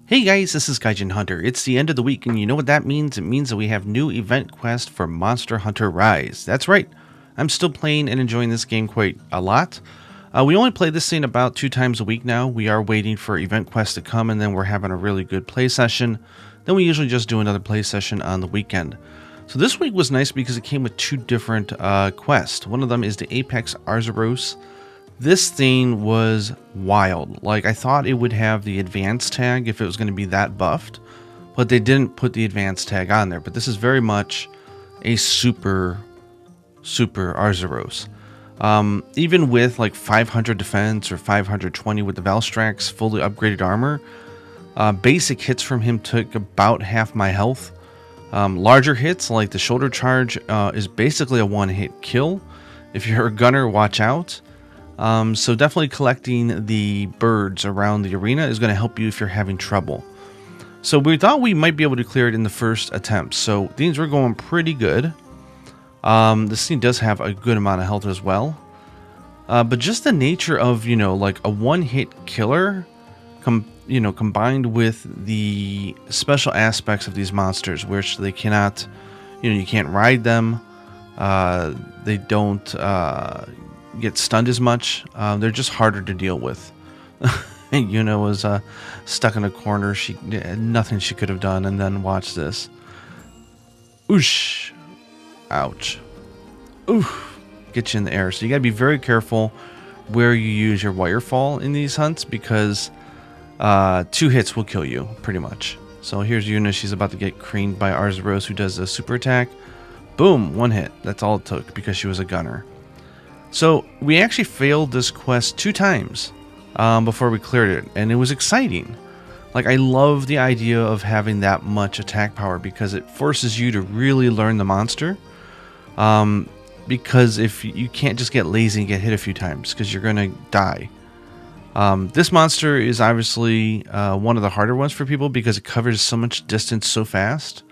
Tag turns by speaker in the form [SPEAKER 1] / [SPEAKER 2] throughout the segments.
[SPEAKER 1] Hey guys, this is Gaijin Hunter. It's the end of the week, and you know what that means? It means that we have new event quest for Monster Hunter Rise. That's right, I'm still playing and enjoying this game quite a lot. We only play this thing about 2 times a week now. We are waiting for event quest to come, and then we're having a really good play session. Then we usually just do another play session on the weekend. So this week was nice because it came with 2 different quests. One of them is the Apex Arzuros. This thing was wild. Like, I thought it would have the advanced tag if it was going to be that buffed, but they didn't put the advanced tag on there. But this is very much a super Arzuros. Even with like 500 defense or 520 with the Valstrax's fully upgraded armor, basic hits from him took about half my health. Larger hits like the shoulder charge is basically a one-hit kill. If you're a gunner, watch out. So definitely collecting the birds around the arena is going to help you if you're having trouble. So we thought we might be able to clear it in the first attempt. So things were going pretty good. This thing does have a good amount of health as well. But just the nature of, like a one-hit killer, combined with the special aspects of these monsters, which they cannot, you can't ride them. They don't get stunned as much. They're just harder to deal with. Yuna was stuck in a corner. She had nothing she could have done, and then watch this. Oosh. Ouch. Oof. Get you in the air. So you gotta be very careful where you use your wirefall in these hunts, because 2 hits will kill you, pretty much. So here's Yuna. She's about to get creamed by Arzuros, who does a super attack. Boom, 1 hit. That's all it took, because she was a gunner. So we actually failed this quest 2 times before we cleared it, and it was exciting. Like, I love the idea of having that much attack power, because it forces you to really learn the monster. Because if you can't just get lazy and get hit a few times, because you're gonna die. This monster is obviously one of the harder ones for people, because it covers so much distance so fast.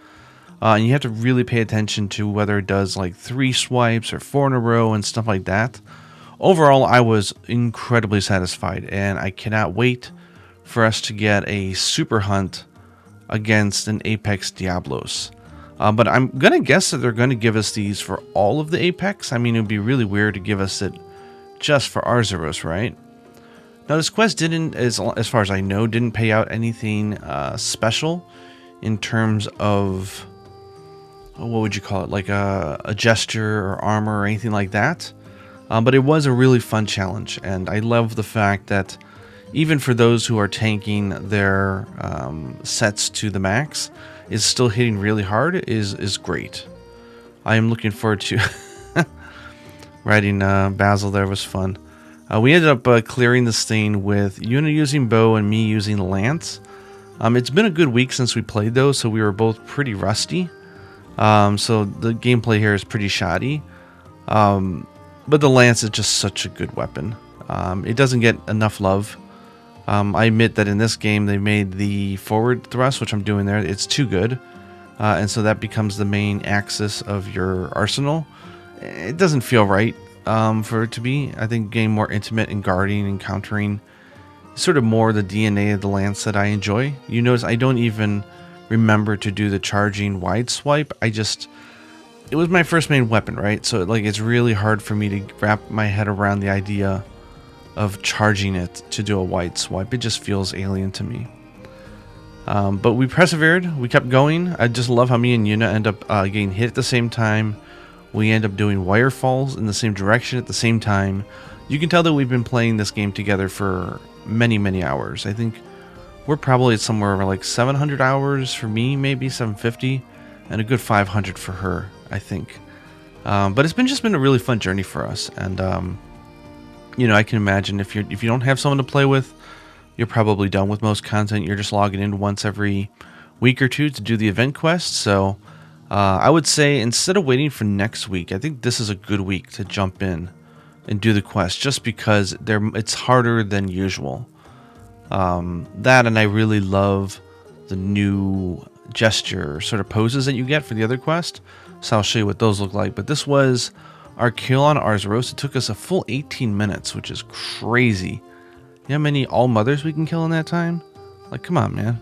[SPEAKER 1] And you have to really pay attention to whether it does like 3 swipes or 4 in a row and stuff like that. Overall, I was incredibly satisfied, and I cannot wait for us to get a super hunt against an Apex Diablos. But I'm going to guess that they're going to give us these for all of the Apex. I mean, it would be really weird to give us it just for Arzuros, right? Now, this quest didn't, as far as I know, didn't pay out anything special in terms of, what would you call it, like a gesture or armor or anything like that. But it was a really fun challenge, and I love the fact that even for those who are tanking their sets to the max, is still hitting really hard is great. I am looking forward to riding Basil. There was fun. We ended up clearing this thing with Yuna using bow and me using lance. It's been a good week since we played those, so we were both pretty rusty. So the gameplay here is pretty shoddy. But the lance is just such a good weapon. It doesn't get enough love. I admit that in this game they made the forward thrust, which I'm doing there, it's too good. And so that becomes the main axis of your arsenal. It doesn't feel right for it to be. I think getting more intimate and guarding and countering is sort of more the DNA of the lance that I enjoy. You notice I don't even remember to do the charging wide swipe. It was my first main weapon, right? So like, it's really hard for me to wrap my head around the idea of charging it to do a wide swipe. It just feels alien to me. But we persevered. We kept going. I just love how me and Yuna end up getting hit at the same time. We end up doing wirefalls in the same direction at the same time. You can tell that we've been playing this game together for many hours. I think we're probably at somewhere over like 700 hours for me, maybe 750, and a good 500 for her, I think. But it's just been a really fun journey for us, and I can imagine if you don't have someone to play with, you're probably done with most content. You're just logging in once every week or 2 to do the event quest. So I would say, instead of waiting for next week, I think this is a good week to jump in and do the quest, just because it's harder than usual. That, and I really love the new gesture sort of poses that you get for the other quest. So I'll show you what those look like. But this was our kill on Arzuros. It took us a full 18 minutes, which is crazy. You know how many all mothers we can kill in that time? Like, come on, man.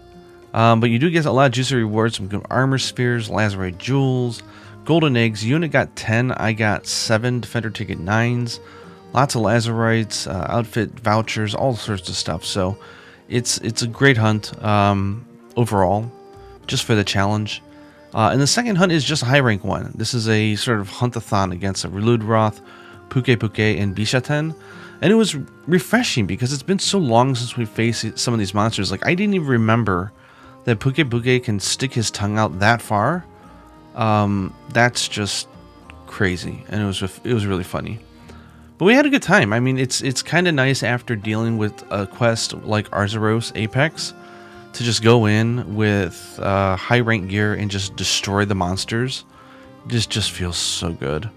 [SPEAKER 1] But you do get a lot of juicy rewards, some good armor spheres, lazarite jewels, golden eggs. Unit got 10, I got 7 defender ticket 9s, lots of lazarites, outfit vouchers, all sorts of stuff. So it's a great hunt overall, just for the challenge. And the second hunt is just a high rank one. This is a sort of hunt-a-thon against a Reludroth, Puke, and Bishaten. And it was refreshing because it's been so long since we faced some of these monsters. Like, I didn't even remember that Puke can stick his tongue out that far. That's just crazy, and it was really funny. But we had a good time. I mean, it's kind of nice after dealing with a quest like Arzuros Apex to just go in with high rank gear and just destroy the monsters. This just feels so good.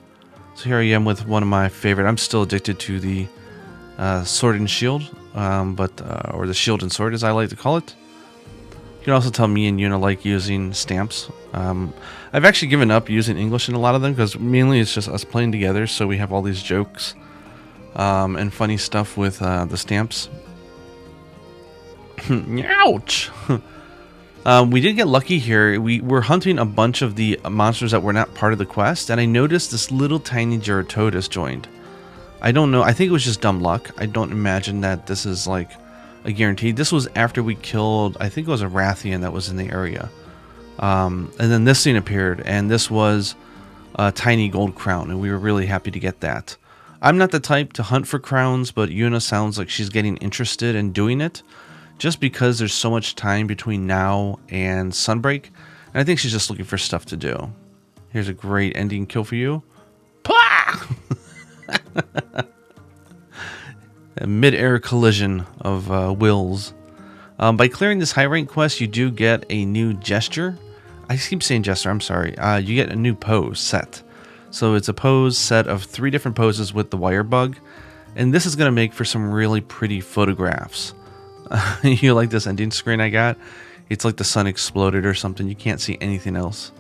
[SPEAKER 1] So here I am with one of my favorite. I'm still addicted to the sword and shield, or the shield and sword as I like to call it. You can also tell me and Yuna like using stamps. I've actually given up using English in a lot of them because mainly it's just us playing together, so we have all these jokes and funny stuff with the stamps. Ouch! We did get lucky here. We were hunting a bunch of the monsters that were not part of the quest, and I noticed this little tiny Geratodus joined. I don't know. I think it was just dumb luck. I don't imagine that this is like a guarantee. This was after we killed, I think it was a Rathian that was in the area. And then this thing appeared, and this was a tiny gold crown, and we were really happy to get that. I'm not the type to hunt for crowns, but Yuna sounds like she's getting interested in doing it, just because there's so much time between now and Sunbreak, and I think she's just looking for stuff to do. Here's a great ending kill for you. Pah! A mid-air collision of wills. By clearing this high rank quest, you do get a new gesture. I keep saying gesture, I'm sorry. You get a new pose set. So it's a pose set of 3 different poses with the wire bug. And this is going to make for some really pretty photographs. You like this ending screen I got? It's like the sun exploded or something. You can't see anything else.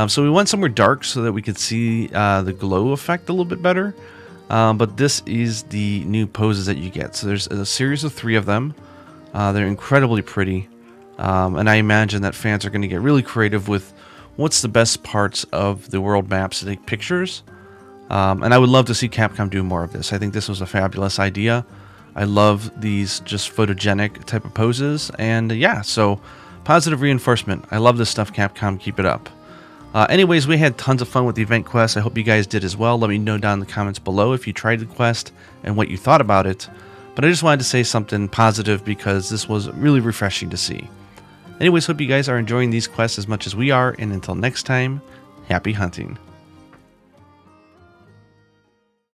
[SPEAKER 1] So we went somewhere dark so that we could see the glow effect a little bit better. But this is the new poses that you get. So there's a series of 3 of them. They're incredibly pretty. And I imagine that fans are going to get really creative with what's the best parts of the world maps to take pictures. And I would love to see Capcom do more of this. I think this was a fabulous idea. I love these just photogenic type of poses. And yeah, so positive reinforcement. I love this stuff, Capcom. Keep it up. Anyways, we had tons of fun with the event quest. I hope you guys did as well. Let me know down in the comments below if you tried the quest and what you thought about it. But I just wanted to say something positive because this was really refreshing to see. Anyways, hope you guys are enjoying these quests as much as we are. And until next time, happy hunting.